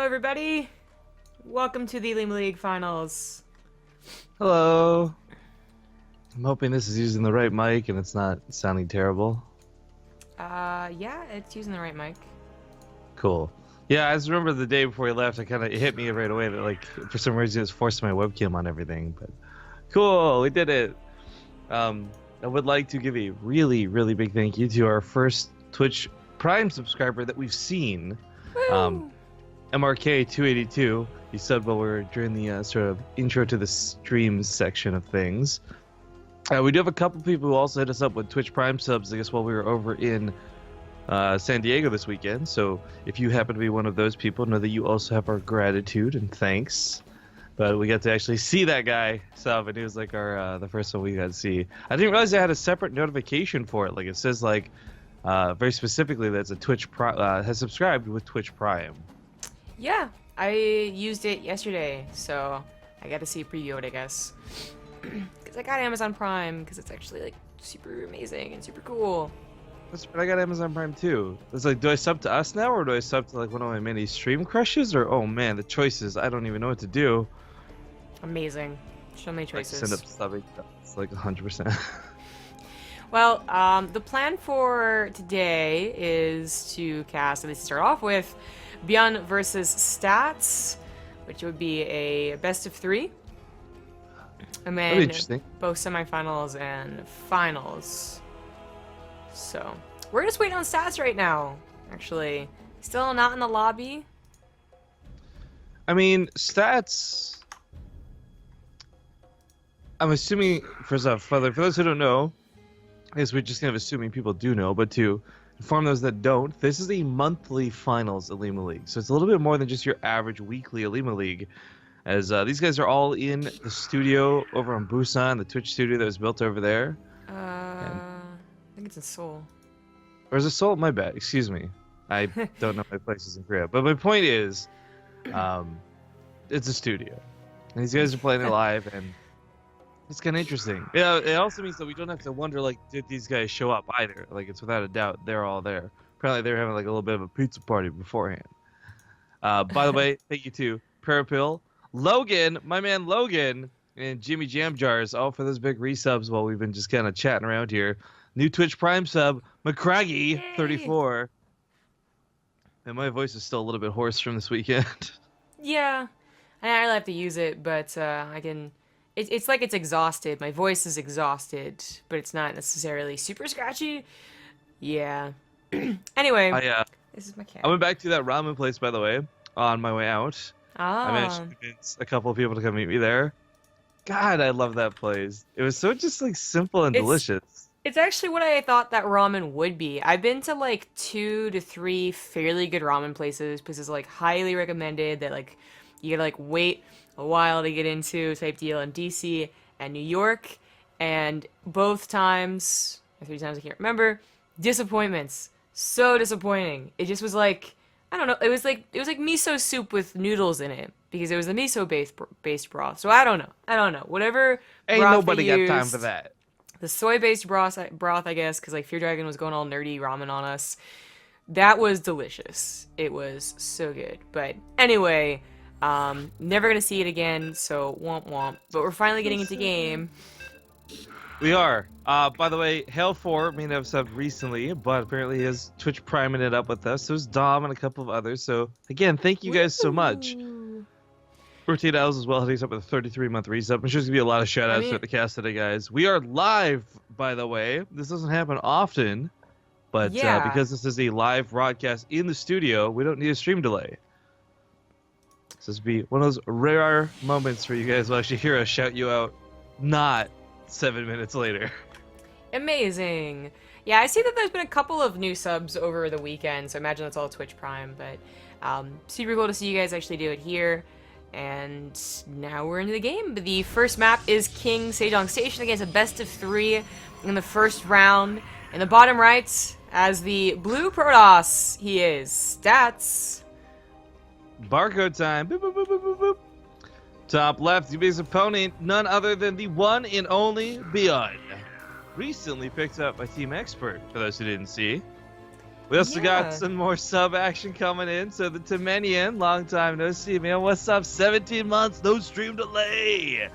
everybody. Welcome to the Olimoleague finals. Hello. I'm hoping this is using the right mic and it's not sounding terrible. Yeah, it's using the right mic. Cool. Yeah, I just remember the day before we left, it hit me right away that, like, for some reason it's forced my webcam on everything, but cool, we did it. I would like to give a really, really big thank you to our first Twitch Prime subscriber that we've seen. MRK282, he subbed while we were during the sort of intro to the streams section of things. We do have a couple people who also hit us up with Twitch Prime subs, I guess, while we were over in San Diego this weekend. So if you happen to be one of those people, know that you also have our gratitude and thanks. But we got to actually see that guy sub, and he was like our the first one we got to see. I didn't realize I had a separate notification for it. Like, it says, like, very specifically that it's a Twitch has subscribed with Twitch Prime. Yeah, I used it yesterday, so I got to see a preview of it, I guess. Because I got Amazon Prime, because it's actually, like, super amazing and super cool. That's right, I got Amazon Prime too. It's like, do I sub to us now, or do I sub to, like, one of my many stream crushes? Or, oh man, the choices, I don't even know what to do. Amazing. So many choices. Like, send up subbing, it's like 100%. Well, the plan for today is to cast, at least to start off with, ByuN versus Stats, which would be a best of 3. And then both semifinals and finals. So, we're just waiting on Stats right now, actually. Still not in the lobby. I mean, Stats... I'm assuming, for those who don't know, I guess we're just kind of assuming people do know, but to inform those that don't, this is a monthly finals Olimoleague. So it's a little bit more than just your average weekly Olimoleague, as these guys are all in the studio over in Busan, the Twitch studio that was built over there. I think it's in Seoul. Or is it Seoul? My bad. Excuse me. I don't know my places in Korea. But my point is, it's a studio. And these guys are playing it live, and it's kind of interesting. Yeah, it also means that we don't have to wonder, like, did these guys show up either? Like, it's without a doubt, they're all there. Apparently, they were having, like, a little bit of a pizza party beforehand. By the way, thank you to Parapill, Logan, my man Logan, and Jimmy Jam Jars, all for those big resubs while we've been just kind of chatting around here. New Twitch Prime sub, McCraggy34. And my voice is still a little bit hoarse from this weekend. Yeah, I have to use it, but I can... It's like it's exhausted. My voice is exhausted, but it's not necessarily super scratchy. Yeah. Anyway, this is my cat. I went back to that ramen place, by the way, on my way out. I managed to convince a couple of people to come meet me there. God, I love that place. It was so just, like, simple and delicious. It's actually what I thought that ramen would be. I've been to, like, 2 to 3 fairly good ramen places, like, highly recommended, that, like, you gotta, like, wait a while to get into type deal in DC and New York, and both times, or 3 times I can't remember, disappointments. So disappointing. It just was like, I don't know, it was like miso soup with noodles in it, because it was the miso based broth. So I don't know. Whatever Ain't broth nobody they got used, time for that. The soy based broth, I guess, because, like, Fear Dragon was going all nerdy ramen on us. That was delicious. It was so good. But anyway, never gonna see it again, so womp womp. But we're finally getting into game. We are. By the way, Hail4 may have subbed recently, but apparently he has Twitch priming it up with us. So is Dom and a couple of others. So again, thank you guys so much. Rotate Owls as well, hitting us up with a 33-month resub. I'm sure there's gonna be a lot of shout outs at the cast today, guys. We are live, by the way. This doesn't happen often, but because this is a live broadcast in the studio, we don't need a stream delay. So this will be one of those rare moments where you guys will actually hear us shout you out, not 7 minutes later. Amazing. Yeah, I see that there's been a couple of new subs over the weekend, so I imagine that's all Twitch Prime, but super cool to see you guys actually do it here. And now we're into the game. The first map is King Sejong Station against a best of 3 in the first round. In the bottom right, as the blue Protoss, he is Stats. Barcode time. Boop, boop, boop, boop, boop, boop. Top left, his opponent, none other than the one and only ByuN. Recently picked up by Team Expert, for those who didn't see. We also got Yeah. some more sub action coming in. So the Temenian, long time no see, man. What's up? 17 months, no stream delay.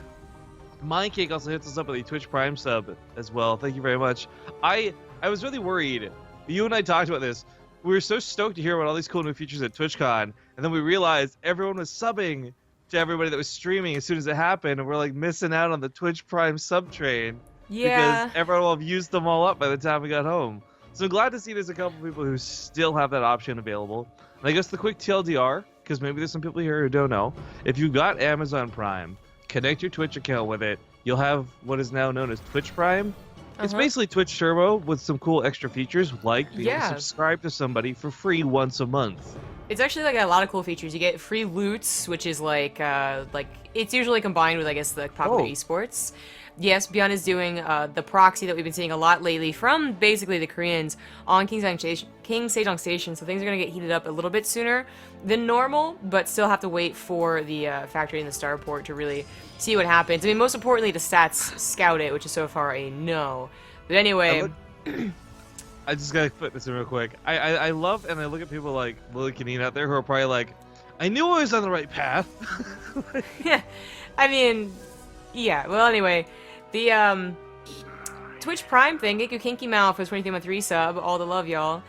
Mindcake also hits us up with a Twitch Prime sub as well. Thank you very much. I was really worried. You and I talked about this. We were so stoked to hear about all these cool new features at TwitchCon, and then we realized everyone was subbing to everybody that was streaming as soon as it happened, and we're like missing out on the Twitch Prime sub train Yeah. because everyone will have used them all up by the time we got home. So I'm glad to see there's a couple people who still have that option available. And I guess the quick TLDR, because maybe there's some people here who don't know, if you got Amazon Prime, connect your Twitch account with it, you'll have what is now known as Twitch Prime. It's basically Twitch Turbo with some cool extra features, like being able to subscribe to somebody for free once a month. It's actually like a lot of cool features. You get free loots, which is like it's usually combined with, I guess, the popular esports. Yes, ByuN is doing the proxy that we've been seeing a lot lately from basically the Koreans on King Sejong Station, so things are going to get heated up a little bit sooner than normal, but still have to wait for the factory and the starport to really see what happens. I mean, most importantly, the stats scout it, which is so far a no. But anyway... I just gotta put this in real quick. I love, and I look at people like Lily Canine out there who are probably like, I knew I was on the right path. Yeah, I mean, yeah. Well, anyway, the Twitch Prime thing, Geku Kinky Mouth was 23-month resub. All the love, y'all.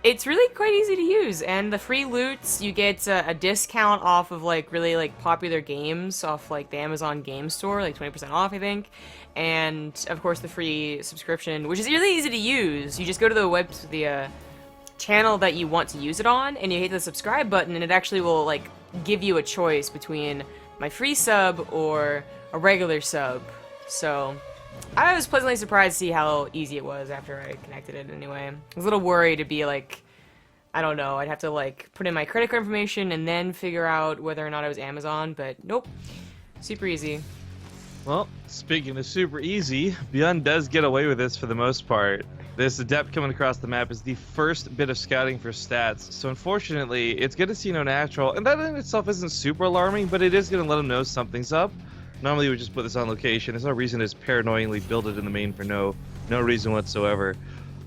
It's really quite easy to use, and the free loots, you get a discount off of like really like popular games off like the Amazon Game Store, like 20% off, I think. And of course the free subscription, which is really easy to use. You just go to the channel that you want to use it on, and you hit the subscribe button, and it actually will like give you a choice between my free sub or a regular sub. So I was pleasantly surprised to see how easy it was after I connected it anyway. I was a little worried to be like, I don't know, I'd have to like put in my credit card information and then figure out whether or not it was Amazon, but nope. Super easy. Well, speaking of super easy, ByuN does get away with this for the most part. This adept coming across the map is the first bit of scouting for stats, so unfortunately, it's going to see no natural, and that in itself isn't super alarming, but it is going to let him know something's up. Normally, we would just put this on location. There's no reason to just paranoidly build it in the main for no reason whatsoever.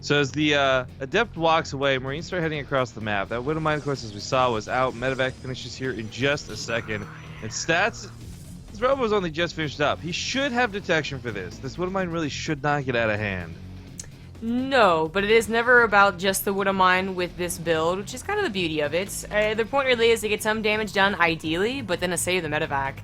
So as the adept walks away, Marines start heading across the map. That Widowmine, of course, as we saw, was out. Medevac finishes here in just a second. And stats, this Robo's only just finished up. He should have detection for this. This Widowmine really should not get out of hand. No, but it is never about just the Widowmine with this build, which is kind of the beauty of it. The point really is to get some damage done, ideally, but then to save the Medevac.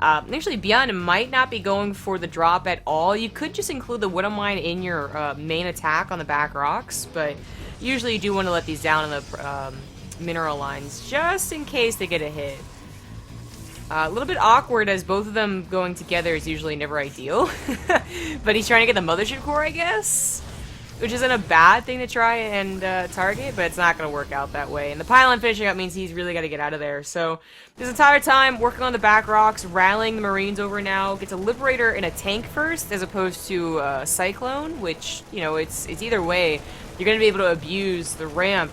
Actually, ByuN might not be going for the drop at all. You could just include the Widowmine in your main attack on the back rocks, but usually you do want to let these down in the mineral lines, just in case they get a hit. A little bit awkward, as both of them going together is usually never ideal. But he's trying to get the Mothership Core, I guess? Which isn't a bad thing to try and target, but it's not going to work out that way. And the pylon finishing up means he's really got to get out of there. So this entire time, working on the back rocks, rallying the Marines over now, gets a Liberator and a tank first, as opposed to Cyclone, which, you know, it's either way. You're going to be able to abuse the ramp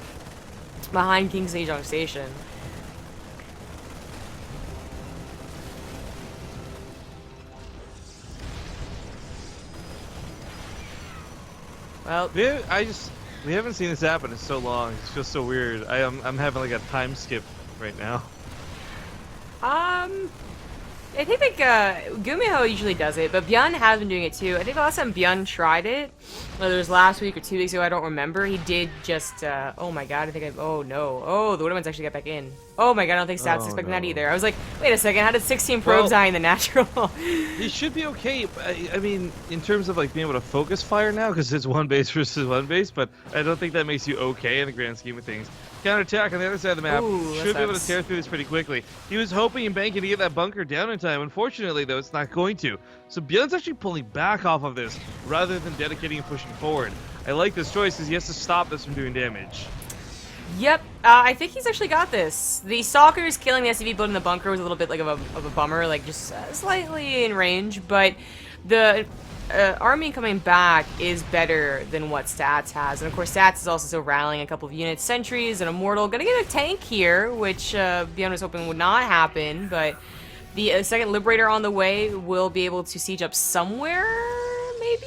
behind King Sejong Station. Well, we haven't seen this happen in so long. It's just so weird. I'm having like a time skip right now. I think like Gumiho usually does it, but ByuN has been doing it too. I think the last time ByuN tried it, whether it was last week or 2 weeks ago, I don't remember. He did just oh my god, I think oh no. Oh, the Widowmines actually got back in. Oh my god, I don't think Stats expecting that either. I was like, wait a second, how did 16 probes die in the natural? He should be okay. I mean, in terms of like being able to focus fire now, because it's one base versus one base, but I don't think that makes you okay in the grand scheme of things. Counterattack on the other side of the map. Should be able to tear through this pretty quickly. He was hoping and banking to get that bunker down in time. Unfortunately, though, it's not going to. So ByuN's actually pulling back off of this rather than dedicating and pushing forward. I like this choice because he has to stop this from doing damage. Yep, I think he's actually got this. The Stalkers killing the SCV build in the bunker was a little bit like of a bummer, like just slightly in range, but the army coming back is better than what Stats has. And of course, Stats is also still rallying a couple of units. Sentries and Immortal. Gonna get a tank here, which ByuN was hoping would not happen, but the second Liberator on the way will be able to siege up somewhere, maybe?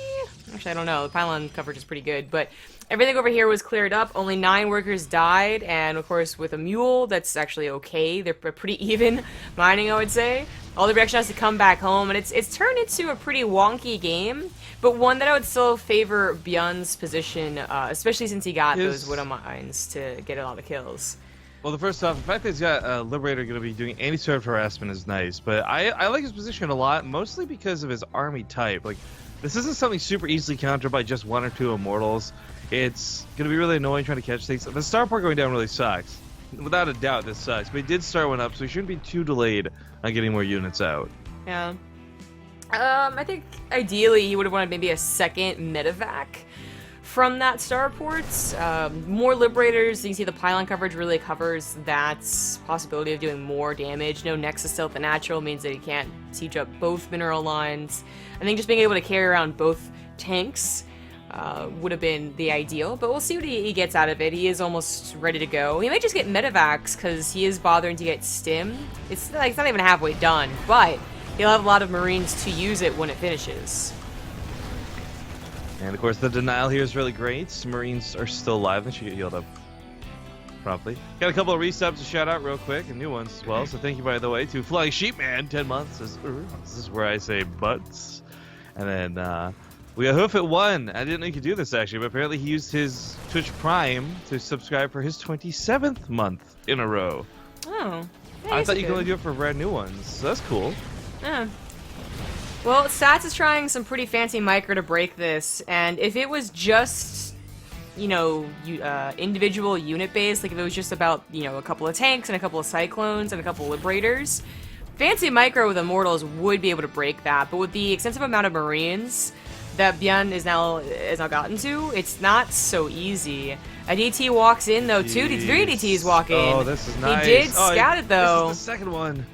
Actually, I don't know. The pylon coverage is pretty good, but everything over here was cleared up. Only 9 workers died, and of course with a mule, that's actually okay. They're pretty even mining, I would say. All the production has to come back home, and it's turned into a pretty wonky game, but one that I would still favor ByuN's position, especially since he got those widow mines to get a lot of kills. Well, the first off, the fact that he's got a Liberator going to be doing any sort of harassment is nice, but I like his position a lot, mostly because of his army type. Like, this isn't something super easily countered by just 1 or 2 Immortals. It's going to be really annoying trying to catch things. The starport going down really sucks. Without a doubt, this sucks. But he did start one up, so he shouldn't be too delayed on getting more units out. Yeah. I think ideally he would have wanted maybe a second medevac from that starport. More Liberators. You can see the pylon coverage really covers that possibility of doing more damage. No Nexus still at the natural means that he can't siege up both mineral lines. I think just being able to carry around both tanks would have been the ideal, but we'll see what he gets out of it. He is almost ready to go. He might just get medevacs because he is bothering to get stim. It's like it's not even halfway done, but he'll have a lot of Marines to use it when it finishes. And of course, the denial here is really great. Marines are still alive. They should get healed up promptly. Got a couple of resubs to shout out real quick, and new ones as well. So thank you, by the way, to Flying Sheepman, 10 months. This is where I say butts. And then we got Hoof at 1. I didn't know you could do this actually, but apparently he used his Twitch Prime to subscribe for his 27th month in a row. Oh, I thought you could only do it for brand new ones. So that's cool. Yeah. Well, Stats is trying some pretty fancy micro to break this, and if it was just, you know, individual unit based, like if it was just about, you know, a couple of tanks and a couple of Cyclones and a couple of Liberators, fancy micro with Immortals would be able to break that, but with the extensive amount of Marines that ByuN is now gotten to, it's not so easy. A DT walks in though, three DTs walk in. Oh, this is nice. He did scout it though. This is the second one.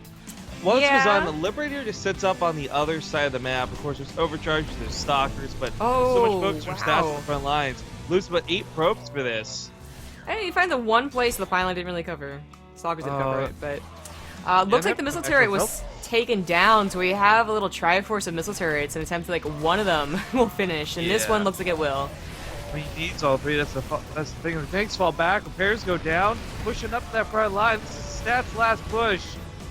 Once was on, the Liberator just sits up on the other side of the map. Of course, there's Overcharge, there's Stalkers, but so much focus from Stats in the front lines. Loses about 8 probes for this. Hey, you find the one place the pylon didn't really cover. Stalkers didn't cover it, but looks like the missile turret was taken down, so we have a little Triforce of missile turrets and attempt to, like, one of them will finish, and this one looks like it will. He needs all 3. That's the thing. The tanks fall back, repairs go down, pushing up that front line. This is Stats' last push.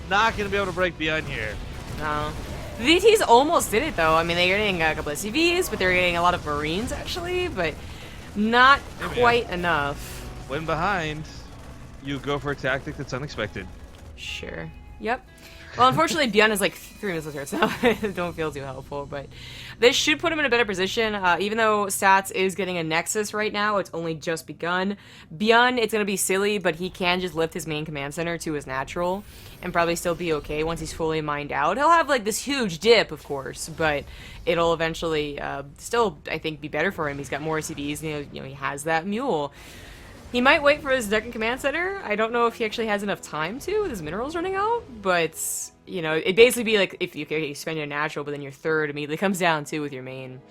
Not going to be able to break ByuN here. No. The DTs almost did it, though. I mean, they're getting a couple of CVs, but they're getting a lot of Marines, actually, but not quite enough. When behind, you go for a tactic that's unexpected. Sure. Yep. Well, unfortunately, ByuN is like 3 missile turrets now. Don't feel too helpful, but this should put him in a better position. Even though Stats is getting a Nexus right now, it's only just begun. ByuN, it's going to be silly, but he can just lift his main command center to his natural and probably still be okay once he's fully mined out. He'll have like this huge dip, of course, but it'll eventually still, I think, be better for him. He's got more CVs, and you know, he has that mule. He might wait for his second command center. I don't know if he actually has enough time to with his minerals running out, but, you know, it'd basically be like if you spend your natural, but then your third immediately comes down too with your main.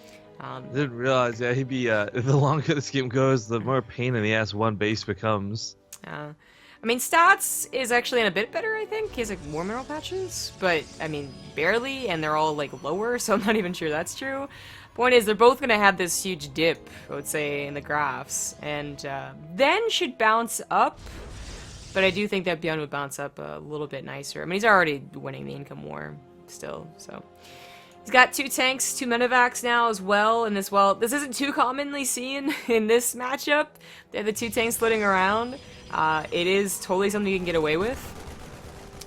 I didn't realize, yeah, he'd be, the longer this game goes, the more pain in the ass one base becomes. I mean, Stats is actually in a bit better, I think. He has, like, more mineral patches, but, I mean, barely, and they're all, like, lower, so I'm not even sure that's true. Point is, they're both going to have this huge dip, I would say, in the graphs, and then should bounce up, but I do think that ByuN would bounce up a little bit nicer. I mean, he's already winning the income war still, so. He's got 2 tanks, 2 medevacs now as well, and this isn't too commonly seen in this matchup. They have the 2 tanks floating around. It is totally something you can get away with.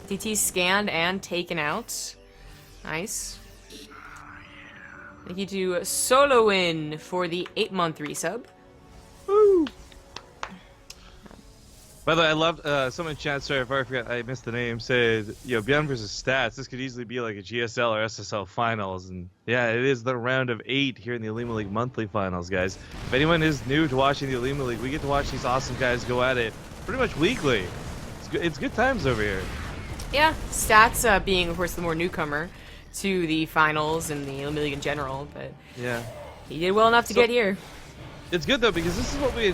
DT scanned and taken out. Nice. Thank you to Solo Win for the 8-month resub. Woo! By the way, I loved someone in chat. Sorry if I forgot, I missed the name. Said, you know, ByuN versus Stats. This could easily be like a GSL or SSL finals, and yeah, it is the round of 8 here in the Olimoleague monthly finals, guys. If anyone is new to watching the Olimoleague, we get to watch these awesome guys go at it pretty much weekly. It's good times over here. Yeah, Stats being, of course, the more newcomer to the finals and the Olimoleague in general, but yeah, he did well enough to get here. It's good though, because this is what we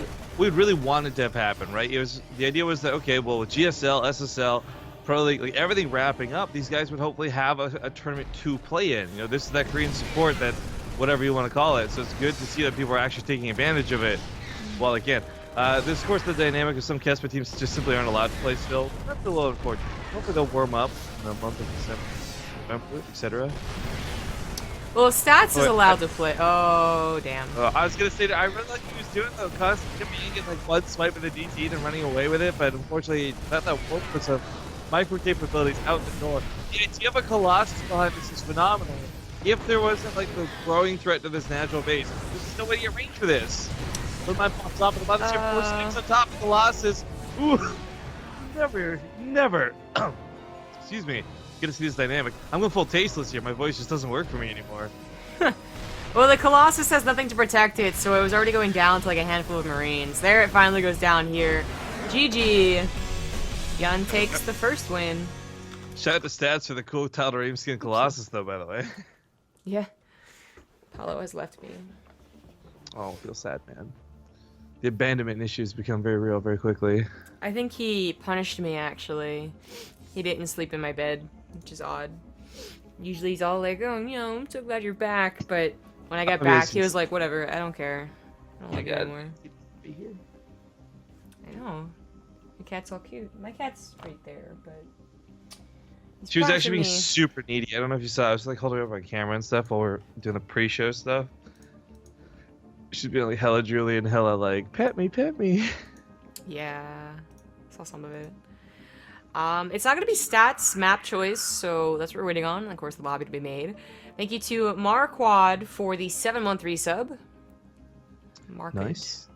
really wanted to have happen, right? It was, the idea was that, okay, well, with GSL, SSL, Pro League, like everything wrapping up, these guys would hopefully have a tournament to play in. You know, this is that Korean support, that whatever you want to call it. So it's good to see that people are actually taking advantage of it. while they can. This, of course, the dynamic of some Kesper teams just simply aren't allowed to play still. That's a little unfortunate. Hopefully they'll warm up in the month of December, November, etc. Well, Stats is allowed to play. Oh, damn. I was gonna say that I really like what he was doing though, constantly getting like one swipe with the DT and running away with it, but unfortunately that worked for some micro capabilities out the door. The idea of a Colossus behind this is phenomenal. If there wasn't like the growing threat to this natural base, there's no way to get range for this. When mine pops off and the mothership force sticks on top of Colossus. Ooh, never. Excuse me. Get to see this dynamic. I'm going full tasteless here. My voice just doesn't work for me anymore. Well, the Colossus has nothing to protect it, so it was already going down to like a handful of Marines. There it finally goes down here. GG. ByuN takes the first win. Shout out to Stats for the cool Tal'Darim skin Colossus, though, by the way. Yeah. Paulo has left me. Oh, I feel sad, man. The abandonment issues become very real very quickly. I think he punished me, actually. He didn't sleep in my bed, which is odd. Usually he's all like, oh, you know, I'm so glad you're back, but when I got back, he was like, whatever, I don't care. I don't like it anymore. Be here. I know. The cat's all cute. My cat's right there, but... She was actually being super needy. I don't know if you saw. I was like holding her up on camera and stuff while we're doing the pre-show stuff. She's being like hella drooly and hella like, pet me. Yeah, saw some of it. It's not gonna be Stats map choice, so that's what we're waiting on. Of course, the lobby to be made. Thank you to Marquad for the 7-month resub. Nice.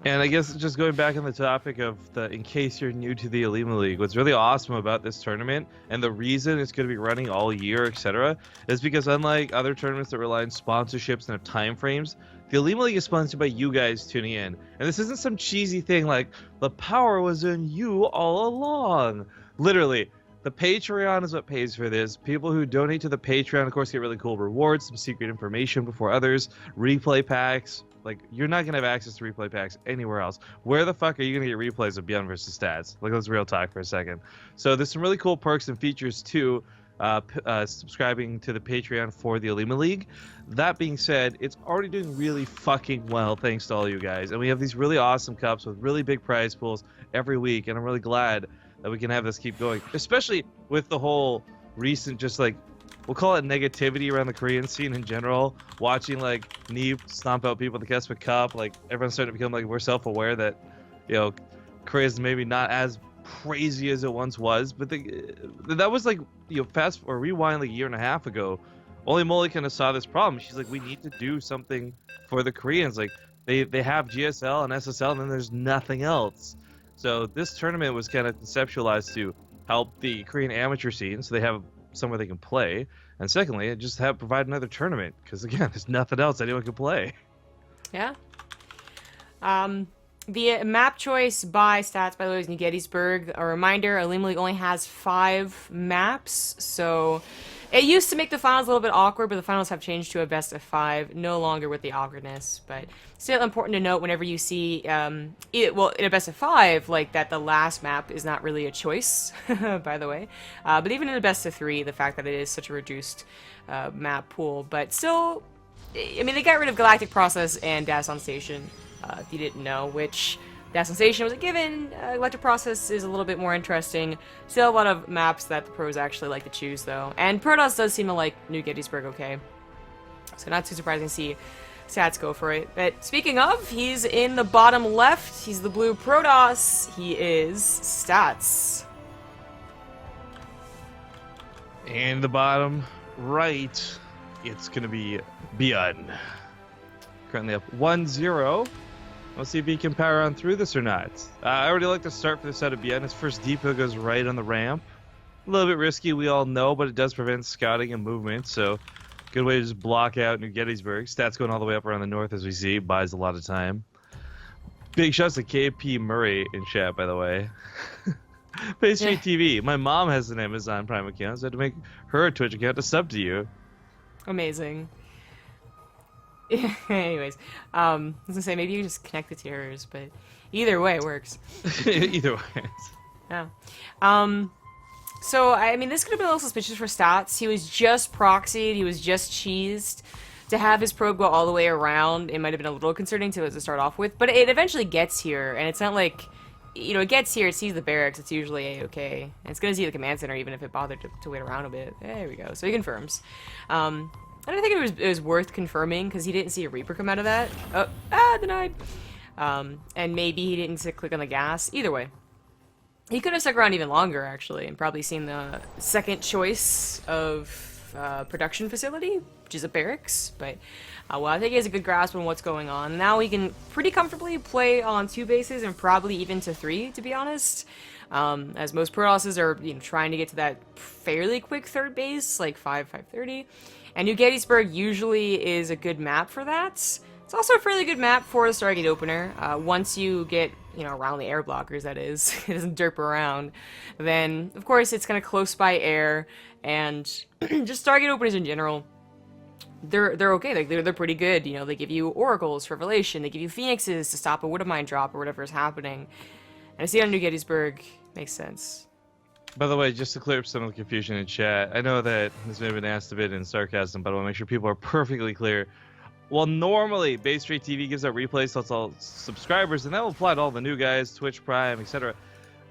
And I guess just going back on the topic of in case you're new to the Olimoleague, what's really awesome about this tournament and the reason it's going to be running all year, etc., is because unlike other tournaments that rely on sponsorships and have time frames, the Olimoleague is sponsored by you guys tuning in. And this isn't some cheesy thing like the power was in you all along. Literally, the Patreon is what pays for this. People who donate to the Patreon, of course, get really cool rewards, some secret information before others, replay packs. Like, you're not going to have access to replay packs anywhere else. Where the fuck are you going to get replays of ByuN versus Stats? Like, let's real talk for a second. So there's some really cool perks and features, too, subscribing to the Patreon for the Olimoleague. That being said, it's already doing really fucking well, thanks to all you guys. And we have these really awesome cups with really big prize pools every week, and I'm really glad that we can have this keep going. Especially with the whole recent, just like, we'll call it negativity around the Korean scene in general. Watching like Neeb stomp out people at the Keswick Cup, like everyone's starting to become like more self-aware that, you know, Korea's maybe not as crazy as it once was. But that was like, you know, fast or rewind like a year and a half ago. Olimoleague kind of saw this problem. She's like, we need to do something for the Koreans. Like they have GSL and SSL, and then there's nothing else. So this tournament was kind of conceptualized to help the Korean amateur scene, so they have somewhere they can play, and secondly, just provide another tournament, because again, there's nothing else anyone can play. Yeah. The map choice by Stats, by the way, is New Gettysburg. A reminder, Olimoleague only has 5 maps, so it used to make the finals a little bit awkward, but the finals have changed to a best of 5, no longer with the awkwardness, but still important to note whenever you see, in a best of 5, like that the last map is not really a choice, by the way, but even in a best of 3, the fact that it is such a reduced map pool, but still, I mean, they got rid of Galactic Process and Dasan Station, if you didn't know, which Dasan Station was a given. Electric Process is a little bit more interesting. Still a lot of maps that the pros actually like to choose, though. And Protoss does seem to like New Gettysburg okay. So not too surprising to see Stats go for it. But speaking of, he's in the bottom left. He's the blue Protoss. He is Stats. And the bottom right, it's going to be ByuN. Currently up 1-0. We'll see if he can power on through this or not. I already like the start for this out of ByuN. His first depot goes right on the ramp. A little bit risky, we all know, but it does prevent scouting and movement, so good way to just block out New Gettysburg. Stats going all the way up around the north, as we see. Buys a lot of time. Big shouts to KP Murray in chat, by the way. BaseTradeTV. My mom has an Amazon Prime account, so I had to make her a Twitch account to sub to you. Amazing. Anyways, I was gonna say maybe you just connect it to yours, but either way it works. Either way. Yeah. So I mean, this could have been a little suspicious for Stats. He was just proxied. He was just cheesed. to have his probe go all the way around, it might have been a little concerning to start off with, but it eventually gets here, and it's not like, you know, it gets here, it sees the barracks, it's usually a-okay, and it's gonna see the command center even if it bothered to wait around a bit. There we go, so he confirms. I don't think it was worth confirming, because he didn't see a Reaper come out of that. Oh, denied! And maybe he didn't click on the gas. Either way. He could have stuck around even longer, actually, and probably seen the second choice of production facility, which is a barracks, but well, I think he has a good grasp on what's going on. Now he can pretty comfortably play on 2 bases and probably even to 3, to be honest. As most Protosses are, you know, trying to get to that fairly quick 3rd base, like 5:30. And New Gettysburg usually is a good map for that. It's also a fairly good map for the Stargate opener. Once you get, you know, around the air blockers, that is, it doesn't derp around, then of course it's kind of close by air, and just Stargate openers in general, they're okay. Like, they're pretty good. You know, they give you oracles for Revelation, they give you phoenixes to stop a Wood of Mine drop or whatever is happening. And I see it on New Gettysburg. Makes sense. By the way, just to clear up some of the confusion in chat, I know that this may have been asked a bit in sarcasm, but I want to make sure people are perfectly clear. Well, normally, BaseTradeTV gives out replays to all subscribers, and that will apply to all the new guys, Twitch Prime, etc.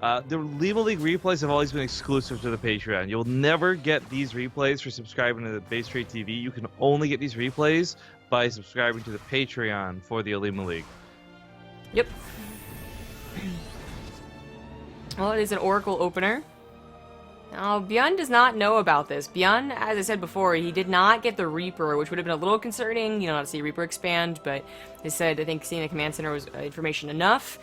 The Olimoleague replays have always been exclusive to the Patreon. You'll never get these replays for subscribing to the BaseTradeTV. You can only get these replays by subscribing to the Patreon for the Olimoleague. Yep. Well, it is an Oracle opener. Now, ByuN does not know about this. ByuN, as I said before, he did not get the Reaper, which would have been a little concerning, you know, not to see Reaper expand, but they said, I think, seeing the command center was information enough.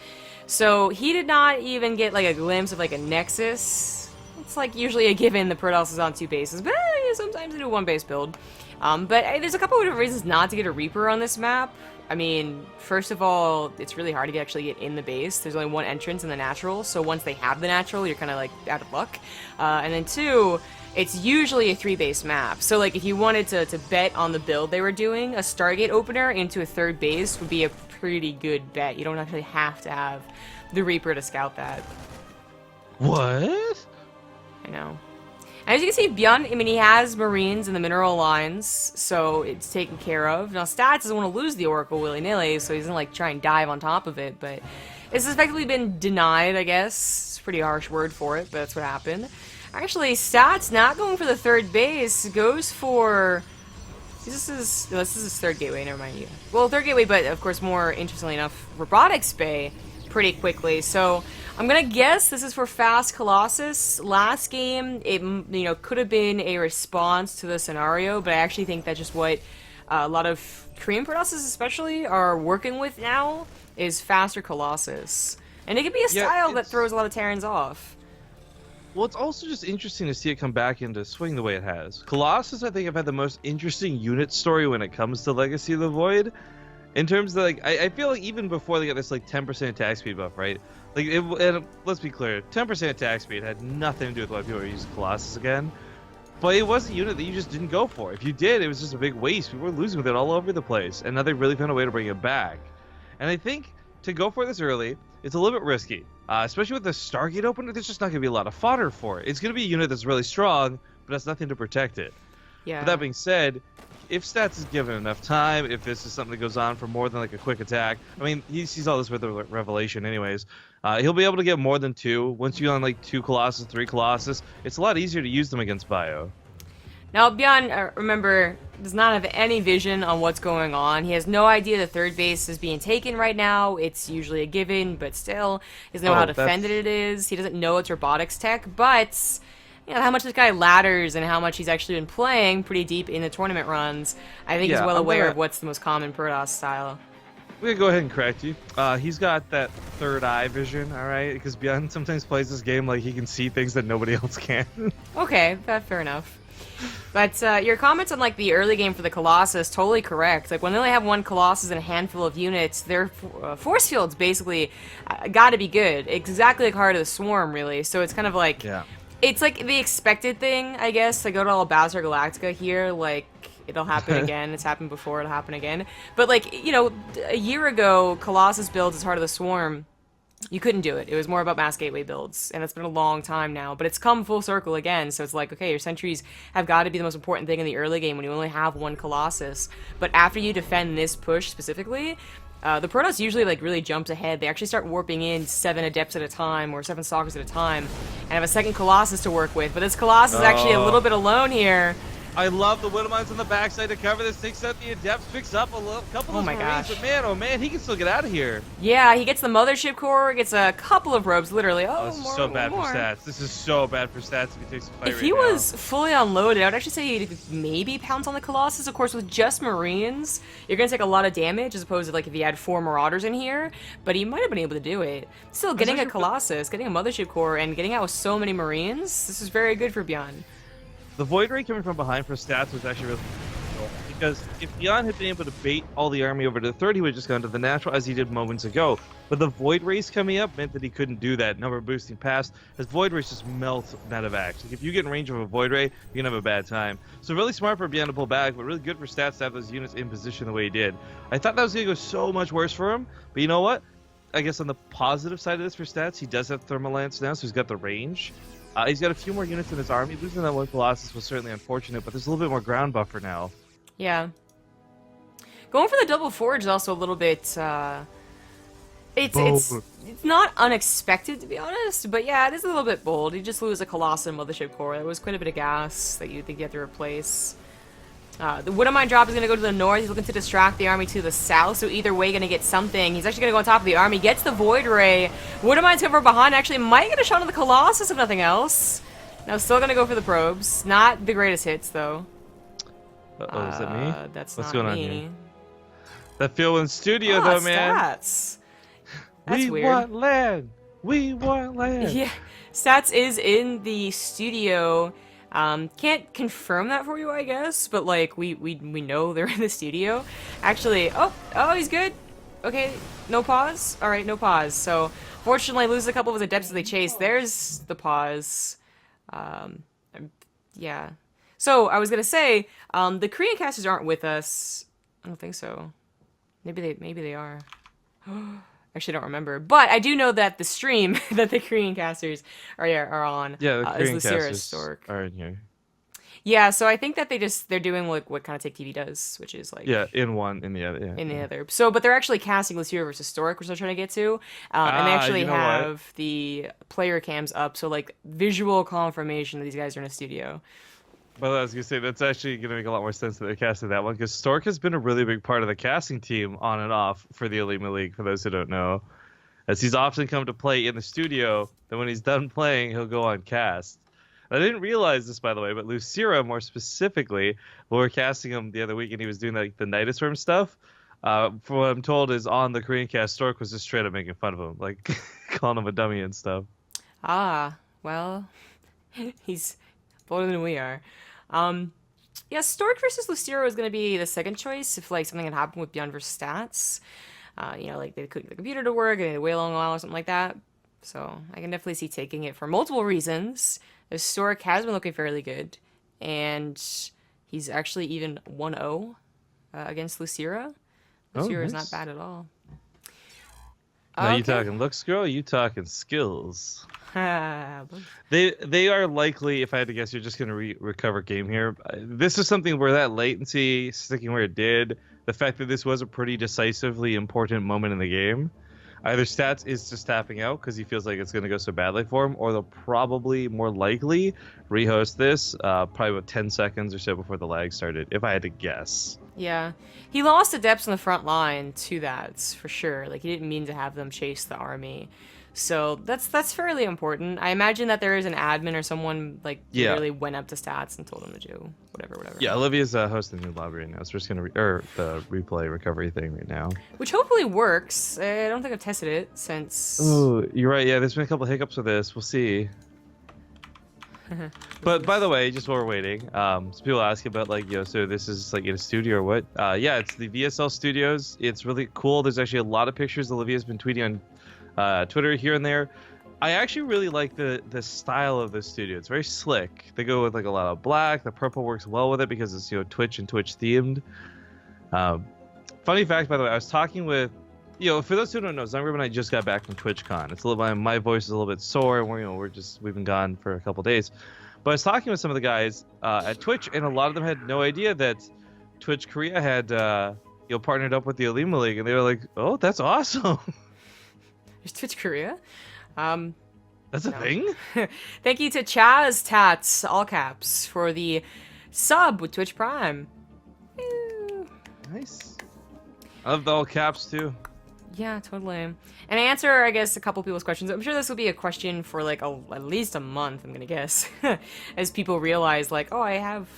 So he did not even get, like, a glimpse of, like, a Nexus. It's, like, usually a given the Protoss is on 2 bases, but sometimes they do 1 base build. But there's a couple of different reasons not to get a Reaper on this map. I mean, first of all, it's really hard to actually get in the base. There's only 1 entrance in the natural, so once they have the natural, you're kind of, like, out of luck. And then 2, it's usually a 3-base map. So, like, if you wanted to bet on the build they were doing, a Stargate opener into a 3rd base would be a pretty good bet. You don't actually have to have the Reaper to scout that. What? I know. As you can see, ByuN, I mean, he has Marines in the mineral lines, so it's taken care of. Now, Stats doesn't want to lose the Oracle willy-nilly, so he doesn't, like, try and dive on top of it, but it's effectively been denied, I guess. It's a pretty harsh word for it, but that's what happened. Actually, Stats not going for the 3rd base, goes for... This is his 3rd gateway, never mind. Well, 3rd gateway, but, of course, more interestingly enough, Robotics Bay pretty quickly, so... I'm gonna guess this is for Fast Colossus. Last game, it, you know, could have been a response to the scenario, but I actually think that's just what a lot of Korean Protosses especially are working with now, is faster Colossus. And it could be a style that throws a lot of Terrans off. Well, it's also just interesting to see it come back into swing the way it has. Colossus, I think, have had the most interesting unit story when it comes to Legacy of the Void. In terms of, like, I feel like even before they got this, like, 10% attack speed buff, right? Like, and let's be clear, 10% attack speed had nothing to do with why people were using Colossus again. But it was a unit that you just didn't go for. If you did, it was just a big waste. People were losing with it all over the place. And now they really found a way to bring it back. And I think to go for this early, it's a little bit risky. Especially with the Stargate opener, there's just not going to be a lot of fodder for it. It's going to be a unit that's really strong, but has nothing to protect it. Yeah. But that being said, if Stats is given enough time, if this is something that goes on for more than like a quick attack, I mean, he sees all this with the Revelation anyways, he'll be able to get more than 2. Once you on like 2 Colossus, 3 Colossus, it's a lot easier to use them against ByuN. Now, ByuN, remember, does not have any vision on what's going on. He has no idea the 3rd base is being taken right now. It's usually a given, but still, he doesn't know how defended it is. He doesn't know it's robotics tech, but... You know, how much this guy ladders and how much he's actually been playing pretty deep in the tournament runs, I think he's well aware of what's the most common Protoss style. We're going to go ahead and correct you. He's got that 3rd eye vision, alright? Because ByuN sometimes plays this game like he can see things that nobody else can. Okay, fair enough. But your comments on, like, the early game for the Colossus, totally correct. Like, when they only have 1 Colossus and a handful of units, their force fields basically gotta be good. Exactly like Heart of the Swarm, really. So it's kind of like... Yeah. It's like the expected thing, I guess. I go to all Battlestar Galactica here, like, it'll happen again. It's happened before, it'll happen again. But, like, you know, a year ago, Colossus builds as Heart of the Swarm. You couldn't do it. It was more about mass gateway builds, and it's been a long time now. But it's come full circle again, so it's like, okay, your sentries have got to be the most important thing in the early game when you only have one Colossus. But after you defend this push specifically, the Protoss usually like really jumps ahead. They actually start warping in 7 Adepts at a time, or 7 Stalkers at a time, and have a second Colossus to work with. But this Colossus is actually a little bit alone here. I love the Widowmines on the backside to cover this. Takes out the Adepts, picks up a couple of Marines, gosh. but man, oh man, he can still get out of here. Yeah, he gets the Mothership Core, gets a couple of robes, literally. Oh, this is so bad for stats. This is so bad for stats if he takes a fight If he was fully unloaded, I would actually say he'd maybe pounce on the Colossus. Of course, with just Marines, you're going to take a lot of damage, as opposed to like if he had 4 Marauders in here, but he might have been able to do it. Still, getting a Colossus, getting a Mothership Core, and getting out with so many Marines, this is very good for ByuN. The Void Ray coming from behind for stats was actually really cool, because if ByuN had been able to bait all the army over to the third, he would have just gone to the natural as he did moments ago. But the Void Rays coming up meant that he couldn't do that. Number boosting past, as Void Rays just melt Medivacs. Like if you get in range of a Void Ray, you're gonna have a bad time. So really smart for ByuN to pull back, but really good for stats to have those units in position the way he did. I thought that was gonna go so much worse for him, but you know what? I guess on the positive side of this for stats, he does have Thermal Lance now, so he's got the range. He's got a few more units in his army. Losing that one Colossus was certainly unfortunate, but there's a little bit more ground buffer now. Yeah. Going for the double forge is also a little bit, it's not unexpected, to be honest, but yeah, it is a little bit bold. You just lose a Colossus and Mothership Core. That was quite a bit of gas that you think you have to replace. The Widowmine drop is going to go to the north. He's looking to distract the army to the south, so either way going to get something. He's actually going to go on top of the army, gets the Void Ray. Widowmine's cover behind, actually might get a shot on the Colossus if nothing else. Now still going to go for the probes. Not the greatest hits, though. Uh-oh, is that me? That's What's not going me. on here? That feel in studio, Oh, though, man. Stats. That's we weird. want land. We want land. Yeah, Stats is in the studio. Can't confirm that for you, I guess, but like we know they're in the studio. Actually, oh, he's good. Okay, no pause. All right, no pause. So fortunately, loses a couple of his Adepts that they chase. There's the pause. Yeah. So I was gonna say, the Korean casters aren't with us. I don't think so. Maybe they are. Actually, I don't remember, but I do know that the stream that the Korean casters are on Yeah, the Korean is Lucira casters Stork. are in here. Yeah, so I think that they're doing like what kind of Take TV does, which is like Yeah, in one, in the other. Yeah. in the other. So, but they're actually casting Lucira versus Stork, which they're trying to get to, and they actually you know have the player cams up, so like visual confirmation that these guys are in a studio. Well, I was gonna say that's actually gonna make a lot more sense that they casted that one, because Stork has been a really big part of the casting team on and off for the Olimoleague. For those who don't know, as he's often come to play in the studio, then when he's done playing, he'll go on cast. I didn't realize this, by the way, but Lucira, more specifically, we were casting him the other week, and he was doing like the Nidus Worm stuff. For what I'm told is on the Korean cast, Stork was just straight up making fun of him, like calling him a dummy and stuff. Ah, well, he's bolder than we are. Yeah, Stork versus Lucira is going to be the second choice if like something had happened with ByuN versus Stats. You know, like they couldn't get the computer to work, and they had to wait a long while or something like that. So I can definitely see taking it for multiple reasons. The Stork has been looking fairly good, and he's actually even 1-0 against Lucira. Lucira is not bad at all. Now you talking looks, girl? You talking skills? Okay. They are likely, if I had to guess, you're just going to recover game here. This is something where that latency sticking where it did, the fact that this was a pretty decisively important moment in the game, either Stats is just tapping out because he feels like it's going to go so badly for him, or they'll probably more likely rehost this probably about 10 seconds or so before the lag started, if I had to guess. Yeah, he lost Adepts on the front line to that, for sure. Like, he didn't mean to have them chase the army. So that's fairly important. I imagine that there is an admin or someone, like, really went up to Stats and told him to do whatever. Yeah, Olivia's hosting the new lobby right now, so we're just going to the replay recovery thing right now. Which hopefully works. I don't think I've tested it since... Oh, you're right. Yeah, there's been a couple hiccups with this. We'll see. But by the way, just while we're waiting, some people ask about like, so this is like in a studio or what? Yeah, it's the VSL studios. It's really cool. There's actually a lot of pictures Olivia's been tweeting on Twitter here and there. I actually really like the style of the studio. It's very slick. They go with like a lot of black. The purple works well with it because it's Twitch and Twitch themed. Funny fact, by the way, I was talking with For those who don't know, Zangrib and I just got back from TwitchCon. It's a little, my voice is a little bit sore. We've been gone for a couple days. But I was talking with some of the guys at Twitch, and a lot of them had no idea that Twitch Korea had partnered up with the Olimoleague, and they were like, "Oh, that's awesome." There's Twitch Korea. That's a thing? Thank you to Chaz Tats, all caps, for the sub with Twitch Prime. Ew. Nice. I love the all caps too. Yeah, totally. And I answer, I guess, a couple people's questions. I'm sure this will be a question for like at least a month, I'm gonna guess, as people realize like, oh, I have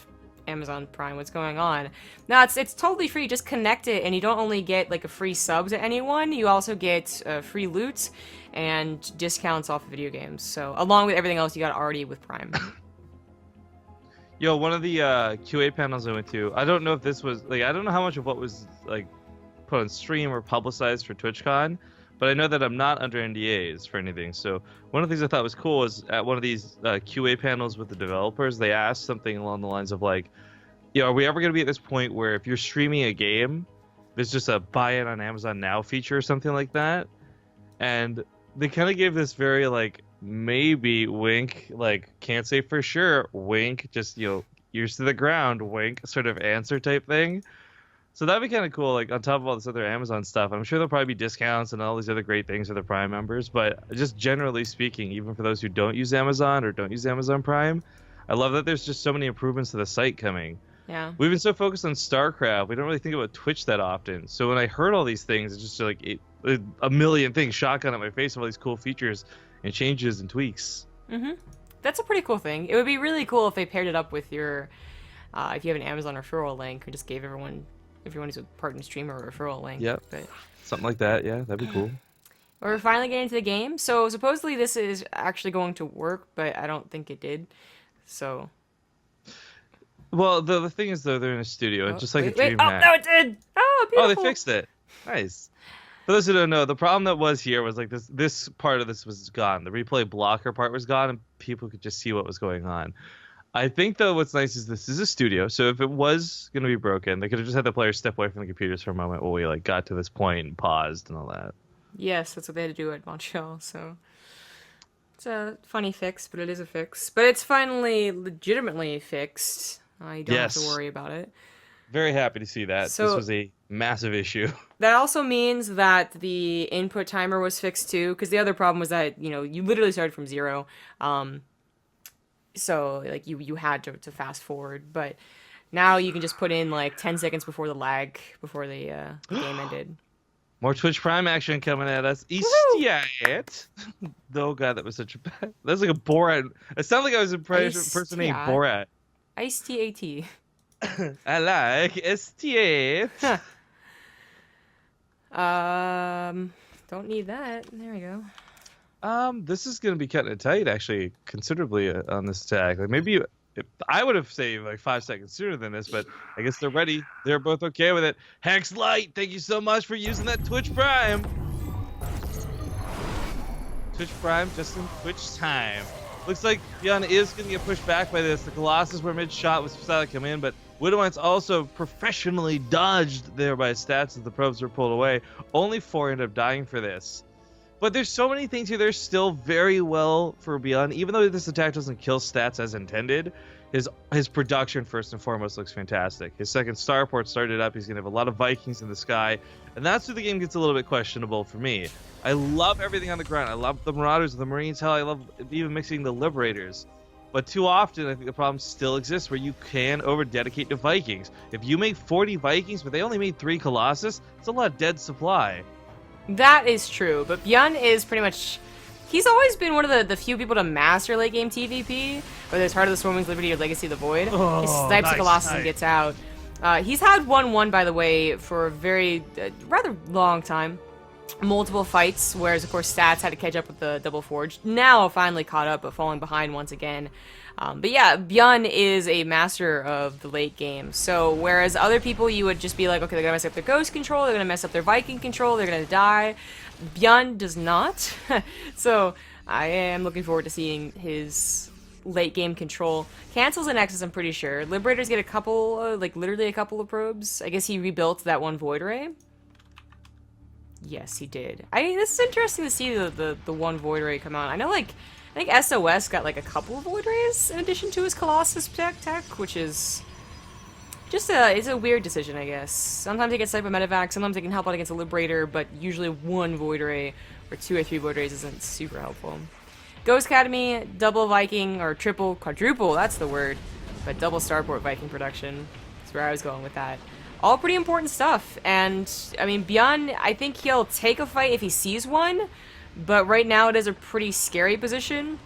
Amazon Prime, what's going on? No, it's totally free. Just connect it, and you don't only get like a free sub to anyone, you also get free loot and discounts off of video games. So along with everything else you got already with Prime. One of the QA panels I went to, I don't know if this was like, I don't know how much of what was like put on stream or publicized for TwitchCon, but I know that I'm not under NDAs for anything. So one of the things I thought was cool is at one of these QA panels with the developers, they asked something along the lines of like, are we ever going to be at this point where if you're streaming a game, there's just a buy it on Amazon Now feature or something like that? And they kind of gave this very like, maybe wink, like can't say for sure, wink, just, ears to the ground, wink, sort of answer type thing. So that'd be kind of cool, like on top of all this other Amazon stuff. I'm sure there'll probably be discounts and all these other great things for the Prime members, but just generally speaking, even for those who don't use Amazon or don't use Amazon Prime, I love that there's just so many improvements to the site coming. Yeah. We've been so focused on StarCraft, we don't really think about Twitch that often. So when I heard all these things, it's just like a million things shotgun at my face of all these cool features and changes and tweaks. Mm-hmm. That's a pretty cool thing. It would be really cool if they paired it up with your, if you have an Amazon referral link, or just gave everyone who's a partner streamer a referral link. Yep. But Something like that, yeah, that'd be cool. we're finally getting into the game. So supposedly this is actually going to work, but I don't think it did. So. Well, the thing is, though, they're in a studio. It's just like a dream Oh, hack. no, it did! Oh, beautiful! Oh, they fixed it. Nice. For those who don't know, the problem that was here was like this part of this was gone. The replay blocker part was gone, and people could just see what was going on. I think, though, what's nice is this is a studio, so if it was going to be broken, they could have just had the players step away from the computers for a moment while we like got to this point and paused and all that. Yes, that's what they had to do at Montreal, so... It's a funny fix, but it is a fix. But it's finally legitimately fixed. You don't have to worry about it. Very happy to see that. So, this was a massive issue. That also means that the input timer was fixed too, because the other problem was that, you literally started from 0. So, like, you had to fast forward. But now you can just put in, like, 10 seconds before the lag, before the game ended. More Twitch Prime action coming at us. Istiat. Oh, God, that was such a bad... That was like a Borat. It sounded like I was impersonating Borat. Ice-T-A-T. I like Istiat. Don't need that. There we go. This is gonna be cutting it tight, actually, considerably on this tag. Like maybe I would have saved like 5 seconds sooner than this, but I guess they're ready. They're both okay with it. Hex Light, thank you so much for using that Twitch Prime. Twitch Prime just in Twitch time. Looks like ByuN is gonna get pushed back by this. The Colossus were mid-shot with Salah come in, but Widowmines also professionally dodged there by stats as the probes were pulled away. Only 4 ended up dying for this. But there's so many things here. There's still very well for ByuN. Even though this attack doesn't kill stats as intended, his production first and foremost looks fantastic. His second starport started up. He's going to have a lot of Vikings in the sky. And that's where the game gets a little bit questionable for me. I love everything on the ground. I love the Marauders, the Marines. Hell, I love even mixing the Liberators. But too often, I think the problem still exists where you can over-dedicate to Vikings. If you make 40 Vikings, but they only made 3 Colossus, it's a lot of dead supply. That is true, but ByuN is pretty much... He's always been one of the few people to master late game TVP, whether it's Heart of the Storm Wings, Liberty, or Legacy of the Void. He snipes the Colossus and gets out. He's had 1-1, by the way, for a very, rather long time. Multiple fights, whereas, of course, Stats had to catch up with the Double Forge. Now finally caught up, but falling behind once again. But yeah, ByuN is a master of the late game. So whereas other people, you would just be like, okay, they're gonna mess up their Ghost control, they're gonna mess up their Viking control, they're gonna die. ByuN does not. So I am looking forward to seeing his late game control. Cancels and Nexus, I'm pretty sure. Liberators get a couple, like literally a couple of probes. I guess he rebuilt that one Void Ray. Yes, he did. This is interesting to see the one Void Ray come out. I know, like, I think SOS got like a couple of Void Rays in addition to his Colossus tech, which is just it's a weird decision, I guess. Sometimes he gets Cyber Medevac, sometimes he can help out against a Liberator, but usually one Void Ray or 2 or 3 Void Rays isn't super helpful. Ghost Academy, double Viking, or triple, quadruple, that's the word, but double Starport Viking production. That's where I was going with that. All pretty important stuff, and, I mean, ByuN, I think he'll take a fight if he sees one, but right now it is a pretty scary position,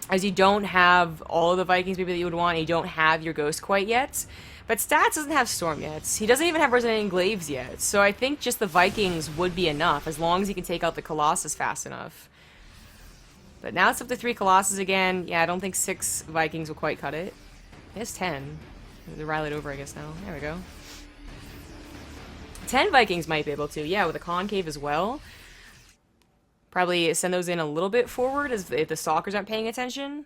as you don't have all of the Vikings maybe that you would want, and you don't have your Ghost quite yet. But Stats doesn't have Storm yet. He doesn't even have Resonating Glaives yet, so I think just the Vikings would be enough, as long as he can take out the Colossus fast enough. But now it's up to 3 Colossus again. Yeah, I don't think 6 Vikings will quite cut it. It's 10. They're rallied over, I guess, now. There we go. 10 Vikings might be able to, yeah, with a Concave as well. Probably send those in a little bit forward if the Stalkers aren't paying attention.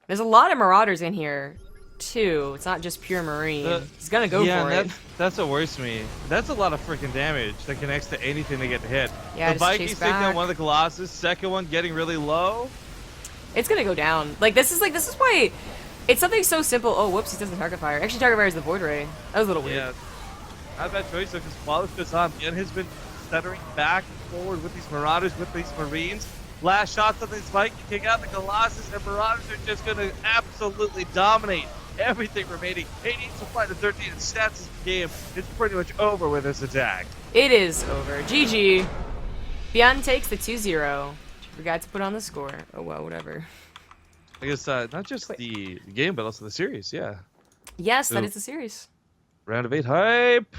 There's a lot of Marauders in here, too. It's not just pure Marine. He's gonna go for it. That's what worries me. That's a lot of freaking damage that connects to anything they get hit. Yeah, the Vikings taking down one of the Colossus, second one getting really low. It's gonna go down. Like, this is why it's something so simple. Oh, whoops, he doesn't target fire. Actually, target fire is the Void Ray. That was a little weird. Yeah. Not a bad choice, though, because while this goes on, ByuN has been stuttering back and forward with these Marauders, with these Marines. Last shots on this Viking take out the Colossus, and Marauders are just going to absolutely dominate everything remaining. 18 to fight to 13, and Stats is the game. It's pretty much over with this attack. It is over. GG. ByuN takes the 2-0. Forgot to put on the score. Oh, well, whatever. I guess not just the game, but also the series, yeah. Yes, that is the series. Round of 8 hype.